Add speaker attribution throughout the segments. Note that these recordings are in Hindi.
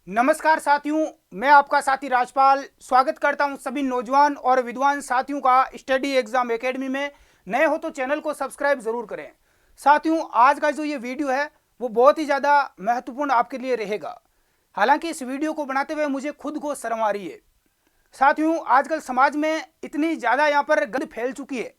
Speaker 1: नमस्कार साथियों, मैं आपका साथी राजपाल स्वागत करता हूं सभी नौजवान और विद्वान साथियों का स्टडी एग्जाम एकेडमी में। नए हो तो चैनल को सब्सक्राइब जरूर करें। साथियों, आज का जो ये वीडियो है वो बहुत ही ज़्यादा महत्वपूर्ण आपके लिए रहेगा। हालांकि इस वीडियो को बनाते हुए मुझे खुद को शर्म आ रही है। साथियों, आजकल समाज में इतनी ज़्यादा यहाँ पर गंद फैल चुकी है,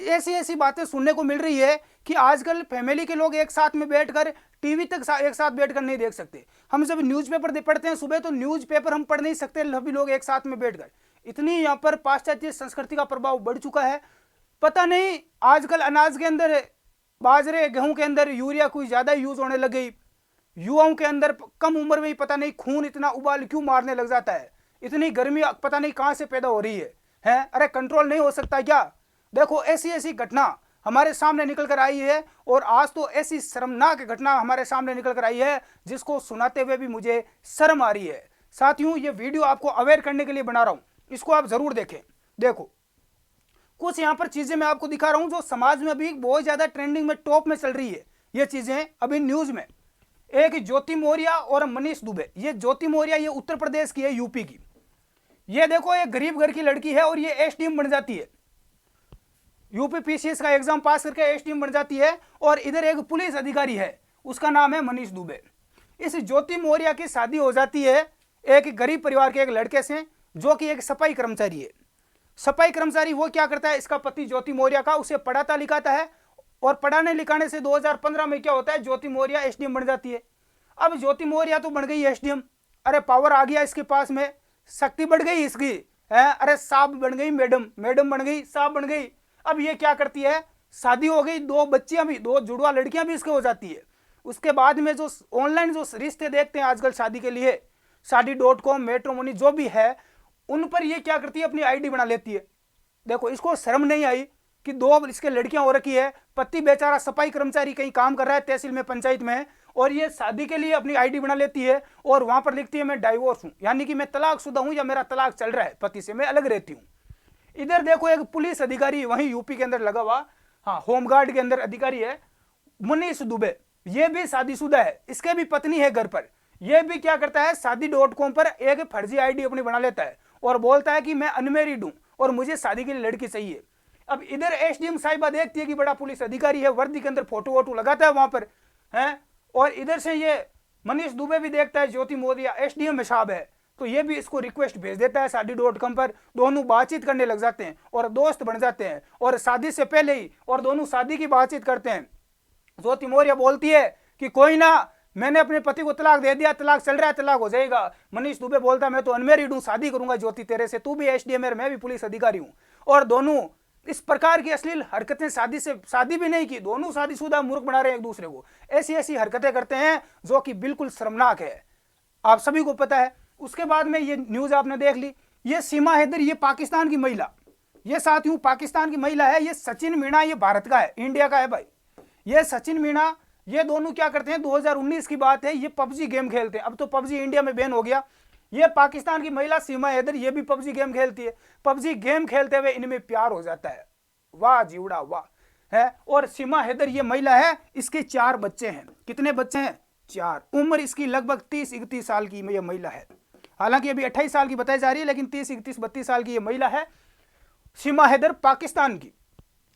Speaker 1: ऐसी ऐसी बातें सुनने को मिल रही है कि आजकल फैमिली के लोग एक साथ में बैठकर टीवी तक एक साथ बैठकर नहीं देख सकते। हम जब न्यूज़पेपर पढ़ते हैं सुबह, तो न्यूज़पेपर हम पढ़ नहीं सकते सभी लोग एक साथ में बैठकर। इतनी यहाँ पर पाश्चात्य संस्कृति का प्रभाव बढ़ चुका है। पता नहीं आजकल अनाज के अंदर, बाजरे गेहूं के अंदर यूरिया कुछ ज़्यादा यूज होने लग गई। युवाओं के अंदर कम उम्र में ही पता नहीं खून इतना उबाल क्यों मारने लग जाता है। इतनी गर्मी पता नहीं कहाँ से पैदा हो रही है? अरे कंट्रोल नहीं हो सकता क्या? देखो, ऐसी ऐसी घटना हमारे सामने निकल कर आई है, और आज तो ऐसी शर्मनाक घटना हमारे सामने निकल कर आई है जिसको सुनाते हुए भी मुझे शर्म आ रही है। साथियों, ये वीडियो आपको अवेयर करने के लिए बना रहा हूं, इसको आप जरूर देखें। देखो, कुछ यहाँ पर चीजें मैं आपको दिखा रहा हूं जो समाज में अभी बहुत ज्यादा ट्रेंडिंग में, टॉप में चल रही है। ये चीजें अभी न्यूज में, एक ज्योति मौर्य और मनीष दुबे। ये ज्योति मौर्य ये उत्तर प्रदेश की है, यूपी की। ये देखो, एक गरीब घर की लड़की है और ये एसडीएम बन जाती है। यूपी पीसीएस का एग्जाम पास करके एसडीएम बन जाती है। और इधर एक पुलिस अधिकारी है, उसका नाम है मनीष दुबे। इस ज्योति मौर्य की शादी हो जाती है एक गरीब परिवार के एक लड़के से, जो कि एक सफाई कर्मचारी है। सफाई कर्मचारी वो क्या करता है, इसका पति ज्योति मौर्य का उसे पढ़ाता लिखाता है, और पढ़ाने लिखाने से 2015 में क्या होता है, ज्योति मौर्य एसडीएम बन जाती है। अब ज्योति मौर्य तो बन गई एसडीएम, अरे पावर आ गया इसके पास में, शक्ति बढ़ गई इसकी है। अरे साहब बन गई मैडम, मैडम बन गई साहब बन गई। अब ये क्या करती है, शादी हो गई, दो बच्चियां भी, दो जुड़वा लड़कियां भी इसके हो जाती है। उसके बाद में जो ऑनलाइन जो रिश्ते देखते हैं आजकल शादी के लिए, शादी.com, मैट्रिमोनी जो भी है, उन पर ये क्या करती है, अपनी आईडी बना लेती है। देखो, इसको शर्म नहीं आई कि दो इसके लड़कियां हो रखी है, पति बेचारा सफाई कर्मचारी कहीं काम कर रहा है तहसील में, पंचायत में, और ये शादी के लिए अपनी आईडी बना लेती है, और वहां पर लिखती है मैं डाइवोर्स हूं, यानी कि मैं तलाकशुदा हूं या मेरा तलाक चल रहा है, पति से मैं अलग रहती हूं। इधर देखो, एक पुलिस अधिकारी वहीं यूपी के अंदर लगा हुआ, हाँ, होमगार्ड के अंदर अधिकारी है, मनीष दुबे। ये भी शादीशुदा है, इसके भी पत्नी है घर पर। ये भी क्या करता है, शादी.com पर एक फर्जी आईडी अपनी बना लेता है और बोलता है कि मैं अनमेरिड हूं और मुझे शादी के लिए लड़की चाहिए। अब इधर एसडीएम साहिबा देखती है कि बड़ा पुलिस अधिकारी है, वर्दी के अंदर फोटो वोटो लगाता है वहां पर है, और इधर से ये मनीष दुबे भी देखता है ज्योति मौर्य एसडीएम साहब है, तो ये भी इसको रिक्वेस्ट भेज देता है शादी.com पर। दोनों बातचीत करने लग जाते हैं और दोस्त बन जाते हैं, और शादी से पहले ही और दोनों शादी की बातचीत करते हैं। ज्योति मौर्य बोलती है कि कोई ना, मैंने अपने पति को तलाक दे दिया, तलाक चल रहा है, तलाक हो जाएगा। मनीष दुबे बोलता है मैं तो अनमेरिड हूं, शादी करूंगा ज्योति तेरे से, तू भी एसडीएम है, मैं भी पुलिस अधिकारी हूं। और दोनों इस प्रकार की अश्लील हरकतें, शादी भी नहीं की, दोनों शादीशुदा मूर्ख बना रहे हैं एक दूसरे को। ऐसी ऐसी हरकतें करते हैं जो कि बिल्कुल शर्मनाक है, आप सभी को पता है। उसके बाद में ये न्यूज आपने देख ली, ये सीमा हैदर, ये पाकिस्तान की महिला, ये साथियों पाकिस्तान की महिला है। ये सचिन मीणा, ये भारत का है, इंडिया का है भाई। ये सचिन मीणा, ये दोनों क्या करते हैं, 2019 की बात है, ये पबजी गेम खेलते हैं। अब तो पबजी इंडिया में बैन हो गया। ये पाकिस्तान की महिला सीमा हैदर, ये भी पबजी गेम खेलती है। पबजी गेम खेलते हुए इनमें प्यार हो जाता है, वाह जीवड़ा वाह है। और सीमा हैदर ये महिला है, इसके 4 बच्चे हैं। कितने बच्चे हैं? 4। उम्र इसकी लगभग 30-31 साल की ये महिला है। हालांकि अभी 28 साल की बताई जा रही है, लेकिन 30-31-32 साल की ये महिला है। सीमा हैदर पाकिस्तान की,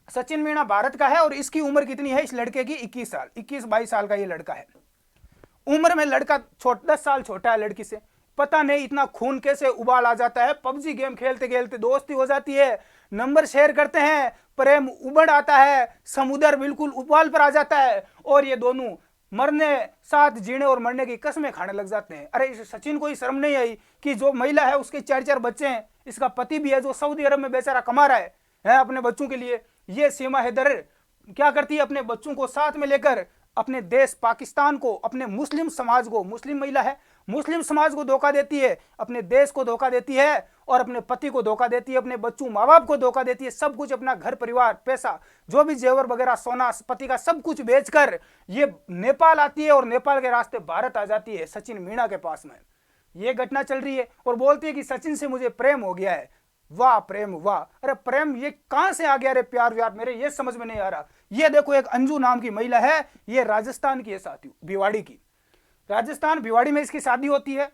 Speaker 1: सचिन मीणा भारत का है। और इसकी उम्र कितनी है इस लड़के की? 21 साल, 21-22 साल का ये लड़का है। उम्र में लड़का 10 साल छोटा है लड़की से। पता नहीं इतना खून कैसे उबाल आ जाता है, पबजी गेम खेलते खेलते दोस्ती हो जाती है, नंबर शेयर करते हैं, प्रेम उबड़ आता है, समुद्र बिल्कुल उबाल पर आ जाता है, और ये दोनों मरने, साथ जीने और मरने की कसमें खाने लग जाते हैं। अरे इस सचिन को ही शर्म नहीं आई कि जो महिला है उसके 4-4 बच्चे हैं, इसका पति भी है जो सऊदी अरब में बेचारा कमा रहा है अपने बच्चों के लिए। ये सीमा हैदर क्या करती है, अपने बच्चों को साथ में लेकर अपने देश पाकिस्तान को, अपने मुस्लिम समाज को, मुस्लिम महिला है, मुस्लिम समाज को धोखा देती है, अपने देश को धोखा देती है, और अपने पति को धोखा देती है, अपने बच्चों माँ बाप को धोखा देती है। सब कुछ, अपना घर परिवार, पैसा, जो भी जेवर वगैरह, सोना, पति का सब कुछ बेचकर ये नेपाल आती है, और नेपाल के रास्ते भारत आ जाती है सचिन मीणा के पास में। ये घटना चल रही है, और बोलती है कि सचिन से मुझे प्रेम हो गया है। वाह प्रेम वाह, अरे प्रेम ये कहां से आ गया? अरे प्यार व्यार मेरे ये समझ में नहीं आ रहा। ये देखो, एक अंजू नाम की महिला है, ये राजस्थान की है साथियों, भिवाड़ी की। राजस्थान भिवाड़ी में इसकी शादी होती है।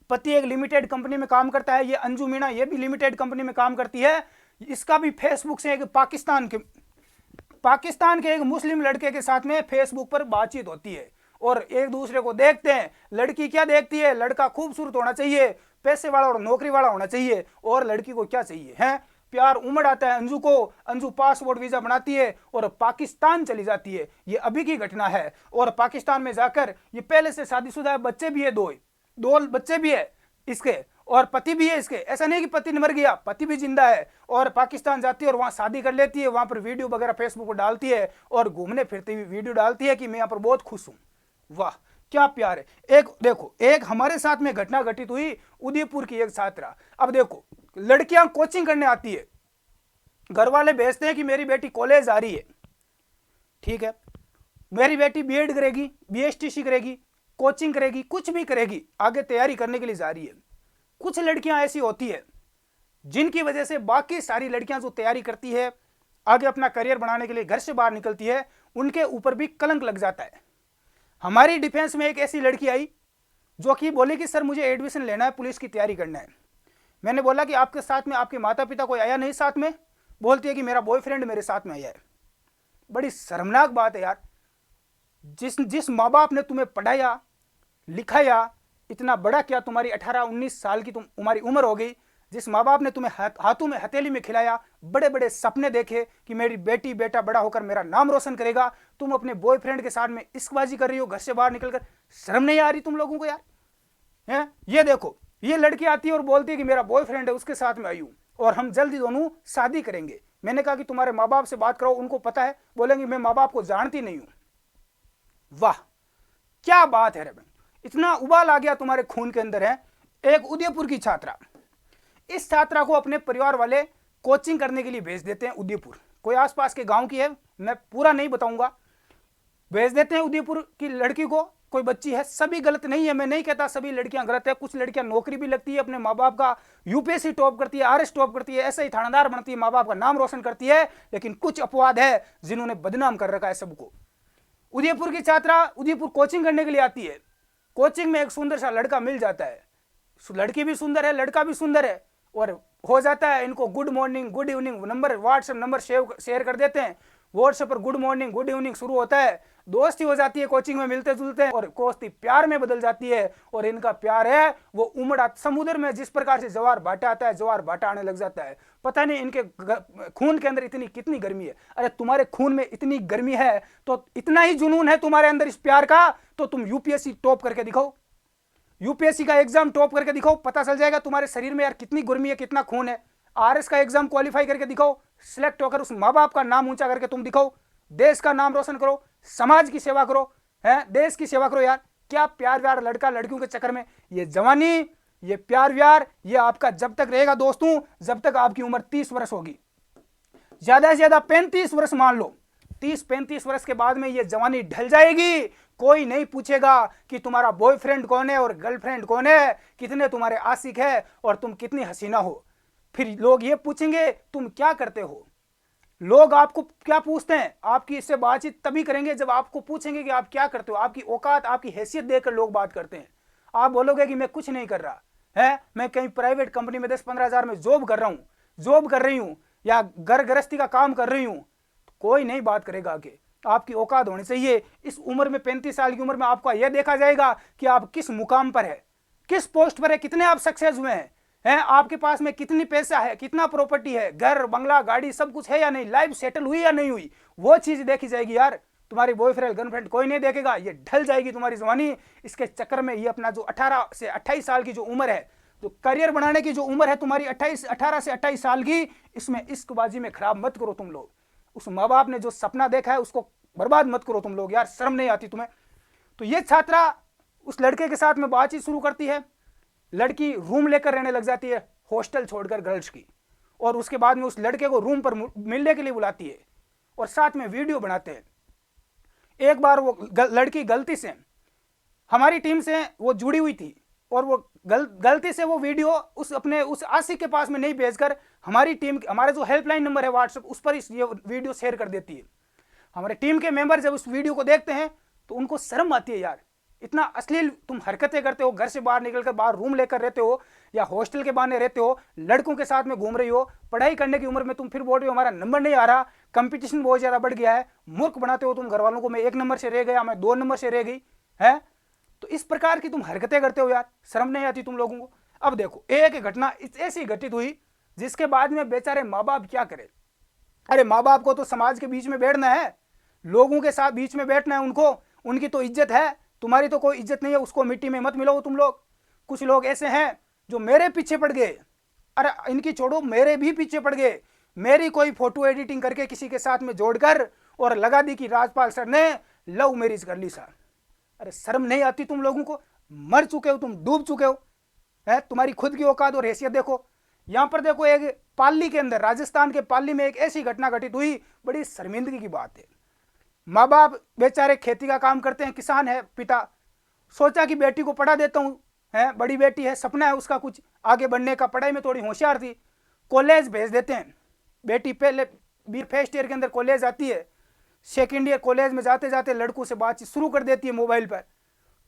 Speaker 1: पति एक लिमिटेड कंपनी में काम करता है, ये अंजू मीणा ये भी लिमिटेड कंपनी में काम करती है। इसका भी फेसबुक से एक पाकिस्तान के एक मुस्लिम लड़के के साथ में फेसबुक पर बातचीत होती है और एक दूसरे को देखते हैं। लड़की क्या देखती है, लड़का खूबसूरत होना चाहिए, पैसे वाला और नौकरी वाला होना चाहिए, और लड़की को क्या चाहिए है, प्यार उमड़ आता है अंजू को। अंजू पासपोर्ट वीजा बनाती है और पाकिस्तान चली जाती है। ये अभी की घटना है। और पाकिस्तान में जाकर ये पहले से शादीशुदा है, बच्चे भी है, दो बच्चे भी है इसके, और पति भी है इसके। ऐसा नहीं कि पति मर गया, पति भी जिंदा है। और पाकिस्तान जाती है और वहां शादी कर लेती है, वहां पर वीडियो वगैरह फेसबुक पर डालती है और घूमने फिरती हुई वीडियो डालती है कि मैं यहाँ पर बहुत खुश हूं। वाह क्या प्यार है। एक देखो, एक हमारे साथ में घटना घटित हुई उदयपुर की एक छात्रा। अब देखो, लड़कियां कोचिंग करने आती है, घर वाले भेजते हैं कि मेरी बेटी कॉलेज आ रही है, ठीक है, मेरी बेटी बीएड करेगी, बीएसटीसी करेगी, कोचिंग करेगी, कुछ भी करेगी, आगे तैयारी करने के लिए जा रही है। कुछ लड़कियां ऐसी होती है जिनकी वजह से बाकी सारी लड़कियां जो तैयारी करती है, आगे अपना करियर बनाने के लिए घर से बाहर निकलती है, उनके ऊपर भी कलंक लग जाता है। हमारी डिफेंस में एक ऐसी लड़की आई जो कि बोली कि सर मुझे एडमिशन लेना है, पुलिस की तैयारी करना है। मैंने बोला कि आपके साथ में आपके माता पिता कोई आया नहीं साथ में? बोलती है कि मेरा बॉयफ्रेंड मेरे साथ में आया है। बड़ी शर्मनाक बात है यार। जिस माँ बाप ने तुम्हें पढ़ाया लिखाया, इतना बड़ा क्या, तुम्हारी 18-19 साल की तुम्हारी उम्र हो गई, जिस माँ बाप ने तुम्हें हाथों में हथेली में खिलाया, बड़े बड़े सपने देखे कि मेरी बेटी बेटा बड़ा होकर मेरा नाम रोशन करेगा, तुम अपने बॉयफ्रेंड के साथ में इश्कबाजी कर रही हो, घर से बाहर निकलकर। शर्म नहीं आ रही तुम लोगों को यार? हैं? ये देखो, ये लड़की आती है और बोलती है कि मेरा बॉयफ्रेंड है, उसके साथ में आई हूं और हम जल्दी दोनों शादी करेंगे। मैंने कहा कि तुम्हारे माँ बाप से बात करो, उनको पता है। बोलेंगे मैं माँ बाप को जानती नहीं हूं। वाह क्या बात है रे बहन, इतना उबाल आ गया तुम्हारे खून के अंदर है। एक उदयपुर की छात्रा, इस छात्रा को अपने परिवार वाले कोचिंग करने के लिए भेज देते हैं उदयपुर, कोई आसपास के गांव की है, मैं पूरा नहीं बताऊंगा। भेज देते हैं उदयपुर की लड़की को, कोई बच्ची है, सभी गलत नहीं है, मैं नहीं कहता सभी लड़कियां गलत है। कुछ लड़कियां नौकरी भी लगती है, अपने माँ बाप का यूपीएससी टॉप करती है, आरएस टॉप करती है, ऐसे ही थानेदार बनती है, माँ बाप का नाम रोशन करती है। लेकिन कुछ अपवाद है जिन्होंने बदनाम कर रखा है सबको। उदयपुर की छात्रा उदयपुर कोचिंग करने के लिए आती है। कोचिंग में एक सुंदर सा लड़का मिल जाता है, लड़की भी सुंदर है, लड़का भी सुंदर है, और हो जाता है इनको good morning good evening number, WhatsApp number share कर देते हैं। व्हाट्सएप पर गुड मॉर्निंग गुड इवनिंग शुरू होता है, दोस्ती हो जाती है, कोचिंग में मिलते जुलते हैं और दोस्ती प्यार में बदल जाती है। और इनका प्यार है वो उमड़ा समुद्र में जिस प्रकार से ज्वार भाटा आता है, ज्वार भाटा आने लग जाता है। पता नहीं इनके खून के अंदर इतनी कितनी गर्मी है। अरे तुम्हारे खून में इतनी गर्मी है तो इतना ही जुनून है तुम्हारे अंदर इस प्यार का, तो तुम यूपीएससी टॉप करके दिखाओ, यूपीएससी का एग्जाम टॉप करके दिखाओ, पता चल जाएगा तुम्हारे शरीर में यार कितनी गर्मी है, कितना खून है। आरएस का एग्जाम क्वालिफाई करके दिखाओ, सिलेक्ट होकर उस माँ बाप का नाम ऊंचा करके तुम दिखाओ, देश का नाम रोशन करो, समाज की सेवा करो, है देश की सेवा करो। यार क्या प्यार व्यार लड़का लड़कियों के चक्कर में, ये जवानी, ये प्यार व्यार, ये आपका जब तक रहेगा दोस्तों, जब तक आपकी उम्र 30 वर्ष होगी, ज्यादा से ज्यादा 35 वर्ष मान लो। 30-35 वर्ष के बाद में ये जवानी ढल जाएगी। कोई नहीं पूछेगा कि तुम्हारा बॉयफ्रेंड कौन है और गर्लफ्रेंड कौन है, कितने तुम्हारे आशिक है और तुम कितनी हसीना हो। फिर लोग ये पूछेंगे तुम क्या करते हो। लोग आपको क्या पूछते हैं, आपकी इससे बातचीत तभी करेंगे जब आपको पूछेंगे कि आप क्या करते हो। आपकी औकात, आपकी हैसियत देखकर लोग बात करते हैं। आप बोलोगे कि मैं कुछ नहीं कर रहा है, मैं कहीं प्राइवेट कंपनी में 10-15 हज़ार में जॉब कर रहा हूं, जॉब कर रही हूं, या घर गृहस्थी का काम कर रही हूं, कोई नहीं बात करेगा आगे। आपकी औकात होनी चाहिए। इस उम्र में 35 साल की उम्र में आपका यह देखा जाएगा कि आप किस मुकाम पर है, किस पोस्ट पर है, कितने आप सक्सेस हुए हैं, आपके पास में कितनी पैसा है, कितना प्रॉपर्टी है, घर बंगला गाड़ी सब कुछ है या नहीं, लाइफ सेटल हुई या नहीं हुई, वो चीज देखी जाएगी यार। तुम्हारी बॉयफ्रेंड गर्लफ्रेंड कोई नहीं देखेगा, ये ढल जाएगी तुम्हारी जवानी। इसके चक्कर में ये अपना जो 18 से 28 साल की जो उम्र है, जो करियर बनाने की जो उम्र है तुम्हारी 18 से 28 साल की, इसमें इश्कबाजी में खराब मत करो तुम लोग। उस माँ बाप ने जो सपना देखा है उसको बर्बाद मत करो तुम लोग यार, शर्म नहीं आती तुम्हें। तो ये छात्रा उस लड़के के साथ में बातचीत शुरू करती है, लड़की रूम लेकर रहने लग जाती है, हॉस्टल छोड़कर गर्ल्स की, और उसके बाद में उस लड़के को रूम पर मिलने के लिए बुलाती है और साथ में वीडियो बनाते हैं। एक बार वो लड़की गलती से हमारी टीम से वो जुड़ी हुई थी और वो गलती से वो वीडियो उस आशिक के पास में नहीं भेजकर हमारी टीम, हमारा जो हेल्पलाइन नंबर है व्हाट्सएप, उस पर ये वीडियो शेयर कर देती है। हमारे टीम के मेंबर जब उस वीडियो को देखते हैं तो उनको शर्म आती है यार, इतना अश्लील तुम हरकतें करते हो, घर से बाहर निकलकर बाहर रूम लेकर रहते हो या हॉस्टल के बहाने रहते हो, लड़कों के साथ में घूम रही हो, पढ़ाई करने की उम्र में तुम फिर बोल रहे हो हमारा नंबर नहीं आ रहा, कंपटीशन बहुत ज्यादा बढ़ गया है, मूर्ख बनाते हो तुम घर वालों को, मैं 1 नंबर से रह गया, मैं 2 नंबर से रह गई है। तो इस प्रकार की तुम हरकतें करते हो यार, शर्म नहीं आती तुम लोगों को। अब देखो एक घटना ऐसी घटित हुई जिसके बाद में बेचारे माँ बाप क्या करें। अरे माँ बाप को तो समाज के बीच में बैठना है, लोगों के साथ बीच में बैठना है, उनको उनकी तो इज्जत है, तुम्हारी तो कोई इज्जत नहीं है, उसको मिट्टी में मत मिलाओ तुम लोग। कुछ लोग ऐसे हैं जो मेरे पीछे पड़ गए, अरे इनकी छोड़ो मेरे भी पीछे पड़ गए, मेरी कोई फोटो एडिटिंग करके किसी के साथ में जोड़कर और लगा दी कि राजपाल सर ने लव मैरिज कर ली सर। अरे शर्म नहीं आती तुम लोगों को, मर चुके हो तुम, डूब चुके हो, है तुम्हारी खुद की औकात और हैसियत देखो। यहां पर देखो एक पाली के अंदर, राजस्थान के पाली में एक ऐसी घटना घटित हुई, बड़ी शर्मिंदगी की बात है। माँ बाप बेचारे खेती का काम करते हैं, किसान है पिता, सोचा कि बेटी को पढ़ा देता हूँ, है बड़ी बेटी है, सपना है उसका कुछ आगे बढ़ने का, पढ़ाई में थोड़ी होशियार थी, कॉलेज भेज देते हैं। बेटी पहले फर्स्ट ईयर के अंदर कॉलेज आती है, सेकेंड ईयर कॉलेज में जाते जाते लड़कों से बातचीत शुरू कर देती है मोबाइल पर,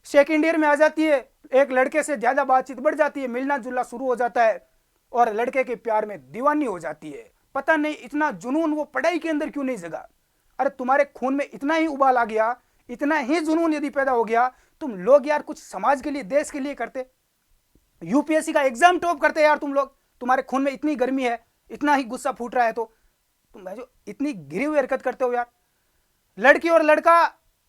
Speaker 1: सेकेंड ईयर में आ जाती है, एक लड़के से ज़्यादा बातचीत बढ़ जाती है, मिलना जुलना शुरू हो जाता है और लड़के के प्यार में दीवानी हो जाती है। पता नहीं इतना जुनून वो पढ़ाई के अंदर क्यों नहीं जगा। अरे तुम्हारे खून में इतना ही उबाल आ गया, इतना ही जुनून यदि पैदा हो गया, तुम लोग यार कुछ समाज के लिए, देश के लिए करते, यूपीएससी का एग्जाम टॉप करते यार तुम लोग। तुम्हारे खून में इतनी गर्मी है, इतना ही गुस्सा फूट रहा है, तो तुम जो इतनी गिरी हुई हरकत करते हो यार। लड़की और लड़का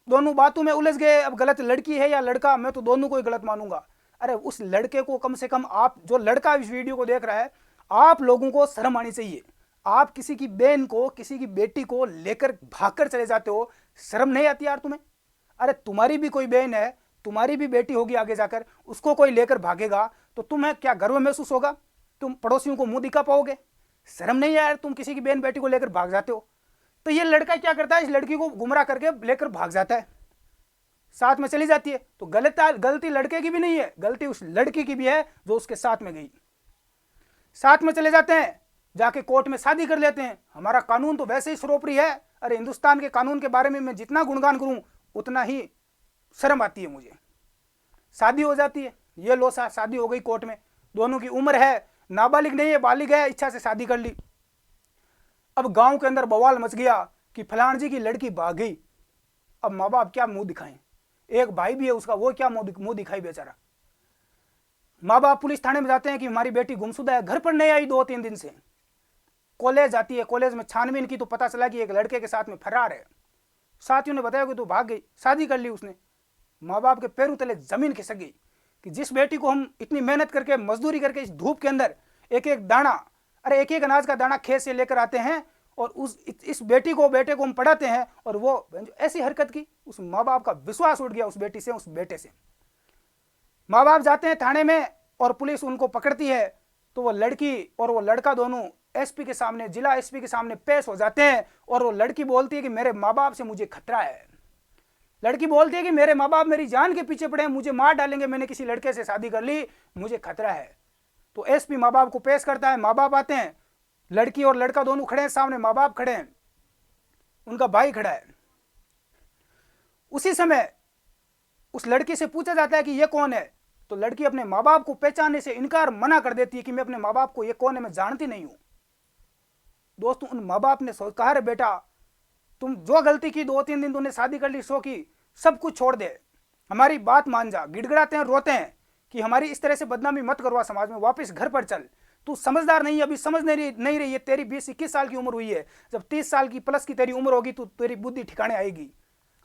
Speaker 1: दोनों बातों में उलझ गए, अब गलत लड़की है या लड़का, मैं तो दोनों को ही गलत मानूंगा। अरे उस लड़के को कम से कम, आप जो लड़का इस वीडियो को देख रहा है, आप लोगों को शर्म आनी चाहिए। आप किसी की बहन को, किसी की बेटी को लेकर भागकर चले जाते हो, शर्म नहीं आती यार तुम्हें। अरे तुम्हारी भी कोई बहन है, तुम्हारी भी बेटी होगी आगे जाकर, उसको कोई लेकर भागेगा तो तुम्हें क्या गर्व महसूस होगा, तुम पड़ोसियों को मुंह दिखा पाओगे? शर्म नहीं है यार, तुम किसी की बहन बेटी को लेकर भाग जाते हो। तो ये लड़का क्या करता है, इस लड़की को गुमराह करके लेकर भाग जाता है, साथ में चली जाती है। तो गलती लड़के की भी नहीं है, गलती उस लड़की की भी है जो उसके साथ में गई। साथ में चले जाते हैं, जाके कोर्ट में शादी कर लेते हैं। हमारा कानून तो वैसे ही सर्वोपरि है। अरे हिंदुस्तान के कानून के बारे में मैं जितना गुणगान करूं उतना ही शर्म आती है मुझे। शादी हो जाती है, ये लो शादी हो गई कोर्ट में, दोनों की उम्र है, नाबालिग नहीं है बालिग है, इच्छा से शादी कर ली। अब गांव के अंदर बवाल मच गया कि फलान जी की लड़की भाग गई। अब माँ बाप क्या मुंह दिखाएं, एक भाई भी है उसका, वो क्या मुंह दिखाई बेचारा। माँ बाप पुलिस थाने में जाते हैं कि हमारी बेटी गुमशुदा है, घर पर नहीं आई 2-3 दिन से। कॉलेज जाती है, कॉलेज में छानबीन की तो पता चला कि एक लड़के के साथ में फरार है। साथियों ने बताया कि तू भाग गई, शादी कर ली उसने। माँ बाप के पैरों तले जमीन खिसक गई कि जिस बेटी को हम इतनी मेहनत करके, मजदूरी करके, इस धूप के अंदर एक एक दाना, अरे एक एक अनाज का दाना खेत से लेकर आते हैं, और इस बेटे को हम पढ़ाते हैं, और वो ऐसी हरकत की। उस माँ बाप का विश्वास उठ गया उस बेटी से, उस बेटे से। माँ बाप जाते हैं थाने में और पुलिस उनको पकड़ती है, तो वो लड़की और वो लड़का दोनों एसपी के सामने, जिला एसपी के सामने पेश हो जाते हैं। और वो लड़की बोलती है कि मेरे माँ बाप से मुझे खतरा है। लड़की बोलती है कि मेरे माँ बाप मेरी जान के पीछे पड़े हैं, मुझे मार डालेंगे, मैंने किसी लड़के से शादी कर ली, मुझे खतरा है। तो एसपी माँ बाप को पेश करता है, माँ बाप आते हैं, लड़की और लड़का दोनों खड़े हैं सामने, माँ बाप खड़े हैं, उनका भाई खड़ा है। उसी समय उस लड़की से पूछा जाता है कि ये कौन है, तो लड़की अपने माँ बाप को पहचानने से इनकार मना कर देती है कि मैं अपने माँ बाप को, ये कौन है मैं जानती नहीं हूं। दोस्तों उन माँ बाप ने कहा, रे बेटा तुम जो गलती की, 2-3 दिन तुमने शादी कर ली, सो की, सब कुछ छोड़ दे, हमारी बात मान जा। गिड़गिड़ाते हैं, रोते हैं कि हमारी इस तरह से बदनामी मत करवा समाज में, वापस घर पर चल, तू समझदार नहीं है, अभी समझ नहीं रही है, तेरी 20-21 साल की उम्र हुई है, जब 30 साल की प्लस की तेरी उम्र होगी तो तेरी बुद्धि ठिकाने आएगी,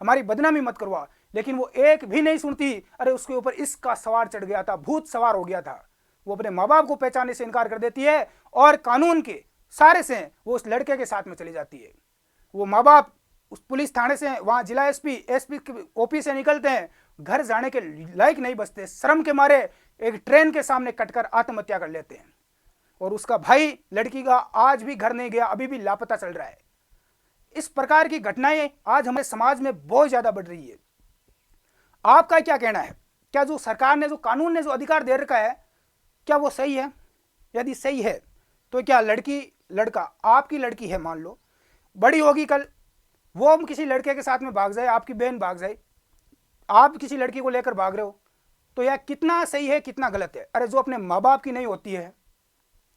Speaker 1: हमारी बदनामी मत करवा। लेकिन वो एक भी नहीं सुनती। अरे उसके ऊपर इसका सवार चढ़ गया था, भूत सवार हो गया था। वो अपने माँ बाप को पहचानने से इनकार कर देती है और कानून के सारे से वो उस लड़के के साथ में चली जाती है। वो माँ बाप उस पुलिस थाने से, वहां जिला एसपी ओपी से निकलते हैं, घर जाने के लायक नहीं बचते, शर्म के मारे एक ट्रेन के सामने कटकर आत्महत्या कर लेते हैं। और उसका भाई लड़की का आज भी घर नहीं गया, अभी भी लापता चल रहा है। इस प्रकार की घटनाएं आज हमारे समाज में बहुत ज्यादा बढ़ रही है। आपका क्या कहना है? क्या जो सरकार ने, जो कानून ने जो अधिकार दे रखा है, क्या वो सही है? यदि सही है तो क्या लड़की, लड़का, आपकी लड़की है मान लो, बड़ी होगी कल, वो किसी लड़के के साथ में भाग जाए, आपकी बहन भाग जाए, आप किसी लड़की को लेकर भाग रहे हो, तो यह कितना सही है कितना गलत है। अरे जो अपने माँ बाप की नहीं होती है,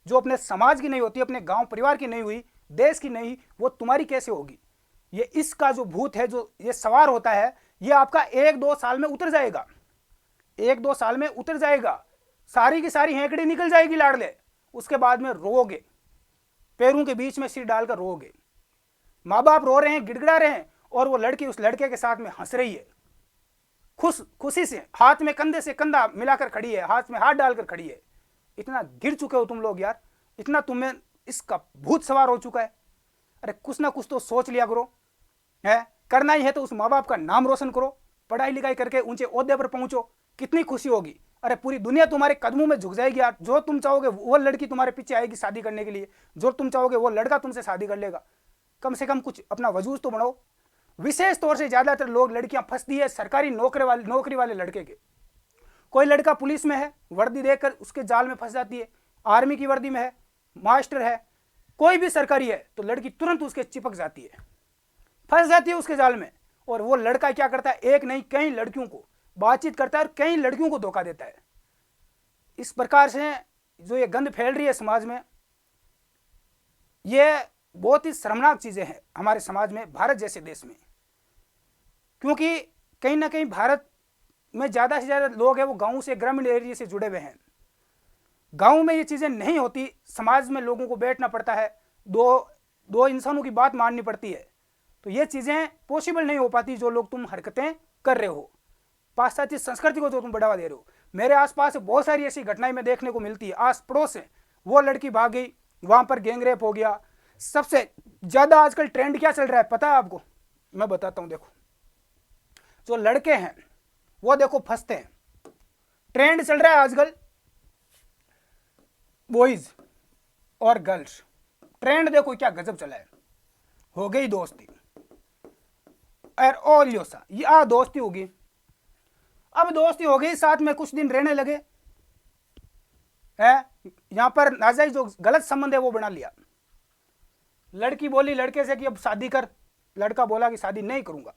Speaker 1: जो अपने समाज की नहीं होती, अपने गांव परिवार की नहीं हुई, देश की नहीं, वो तुम्हारी कैसे होगी। ये इसका जो भूत है, जो ये सवार होता है, ये आपका 1-2 साल में उतर जाएगा, 1-2 साल में उतर जाएगा, सारी की सारी हेंकड़ी निकल जाएगी लाडले। उसके बाद में रोओगे, पैरों के बीच में सिर डालकर रोओगे। माँ बाप रो रहे हैं, गिड़गिड़ा रहे हैं, और वो लड़की उस लड़के के साथ में हंस रही है, खुशी से, हाथ में कंधे से कंधा मिलाकर खड़ी है, हाथ में हाथ डालकर खड़ी है। इतना गिर चुके हो तुम लोग यार, इतना तुम्हें इसका भूत सवार हो चुका है। अरे कुछ ना कुछ तो सोच लिया करो, है करना ही है तो उस माँ बाप का नाम रोशन करो, पढ़ाई लिखाई करके ऊंचे ओहदे पर पहुंचो, कितनी खुशी होगी। अरे पूरी दुनिया तुम्हारे कदमों में झुक जाएगी यार। जो तुम चाहोगे वो लड़की तुम्हारे पीछे आएगी शादी करने के लिए, जो तुम चाहोगे वो लड़का तुमसे शादी कर लेगा। कम से कम कुछ अपना वजूद तो बनाओ। विशेष तौर से ज्यादातर लोग लड़कियां फंसती है सरकारी नौकरी वाले लड़के के। कोई लड़का पुलिस में है, वर्दी देकर उसके जाल में फंस जाती है, आर्मी की वर्दी में है, मास्टर है, कोई भी सरकारी है, तो लड़की तुरंत उसके चिपक जाती है, फंस जाती है उसके जाल में। और वो लड़का क्या करता है, एक नहीं कई लड़कियों को बातचीत करता है और कई लड़कियों को धोखा देता है। इस प्रकार से जो ये गंद फैल रही है समाज में, ये बहुत ही शर्मनाक चीजें हैं हमारे समाज में, भारत जैसे देश में। क्योंकि कहीं ना कहीं भारत में ज्यादा से ज्यादा लोग हैं वो गांव से, ग्रामीण एरिया से जुड़े हुए हैं। गांव में ये चीजें नहीं होती, समाज में लोगों को बैठना पड़ता है, दो इंसानों की बात माननी पड़ती है, तो ये चीजें पॉसिबल नहीं हो पाती जो लोग तुम हरकतें कर रहे हो, पाश्चात्य संस्कृति को जो तुम बढ़ावा दे रहे हो। मेरे आसपास बहुत सारी ऐसी घटनाएं में देखने को मिलती है। आस पड़ोस से वो लड़की भाग गई, वहां पर गैंगरेप हो गया। सबसे ज्यादा आजकल ट्रेंड क्या चल रहा है पता है आपको, मैं बताता हूं। देखो जो लड़के हैं वो देखो फंसते हैं, ट्रेंड चल रहा है आजकल बॉयज और गर्ल्स, ट्रेंड देखो क्या गजब चला है। हो गई दोस्ती और लियोसा या दोस्ती होगी, अब दोस्ती हो गई, साथ में कुछ दिन रहने लगे है, यहां पर नाजायज जो गलत संबंध है वो बना लिया। लड़की बोली लड़के से कि अब शादी कर, लड़का बोला कि शादी नहीं करूंगा।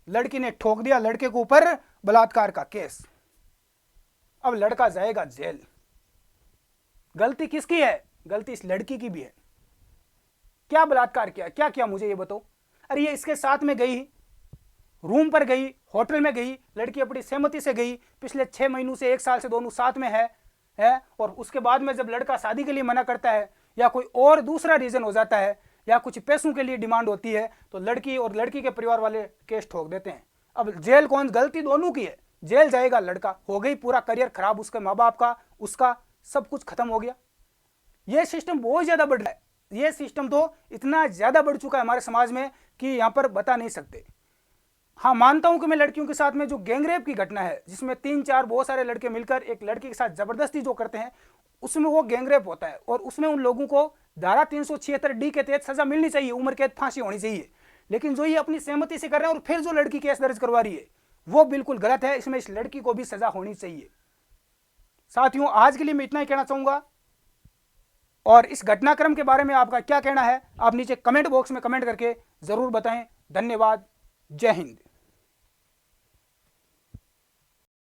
Speaker 1: लड़की ने ठोक दिया लड़के के ऊपर बलात्कार का केस, अब लड़का जाएगा जेल। गलती किसकी है, गलती इस लड़की की भी है। क्या बलात्कार किया, क्या किया मुझे ये बताओ। अरे ये इसके साथ में गई, रूम पर गई, होटल में गई, लड़की अपनी सहमति से गई, पिछले 6 महीनों से 1 साल से दोनों साथ में है, और उसके बाद में जब लड़का शादी के लिए मना करता है या कोई और दूसरा रीजन हो जाता है या कुछ पैसों के लिए डिमांड होती है, तो लड़की और लड़की के परिवार वाले केस ठोक देते हैं। अब जेल कौन, गलती दोनों की है, जेल जाएगा लड़का। हो गई पूरा करियर खराब, उसके माँ बाप का, उसका सब कुछ खत्म हो गया। यह सिस्टम बहुत ज्यादा बढ़ रहा है, यह सिस्टम तो इतना ज्यादा बढ़ चुका है हमारे समाज में कि यहां पर बता नहीं सकते। हाँ मानता हूं कि मैं लड़कियों के साथ में जो गैंगरेप की घटना है, जिसमें 3-4 बहुत सारे लड़के मिलकर एक लड़की के साथ जबरदस्ती जो करते हैं, उसमें वो गैंगरेप होता है, और उसमें उन लोगों को धारा 376D के तहत सजा मिलनी चाहिए, उम्र कैद, फांसी होनी चाहिए। लेकिन जो ये अपनी सहमति से कर रहे हैं और फिर जो लड़की केस दर्ज करवा रही है, वो बिल्कुल गलत है। इसमें इस लड़की को भी सजा होनी चाहिए। साथियों आज के लिए मैं इतना ही कहना चाहूंगा, और इस घटनाक्रम के बारे में आपका क्या कहना है आप नीचे कमेंट बॉक्स में कमेंट करके जरूर बताएं। धन्यवाद, जय हिंद।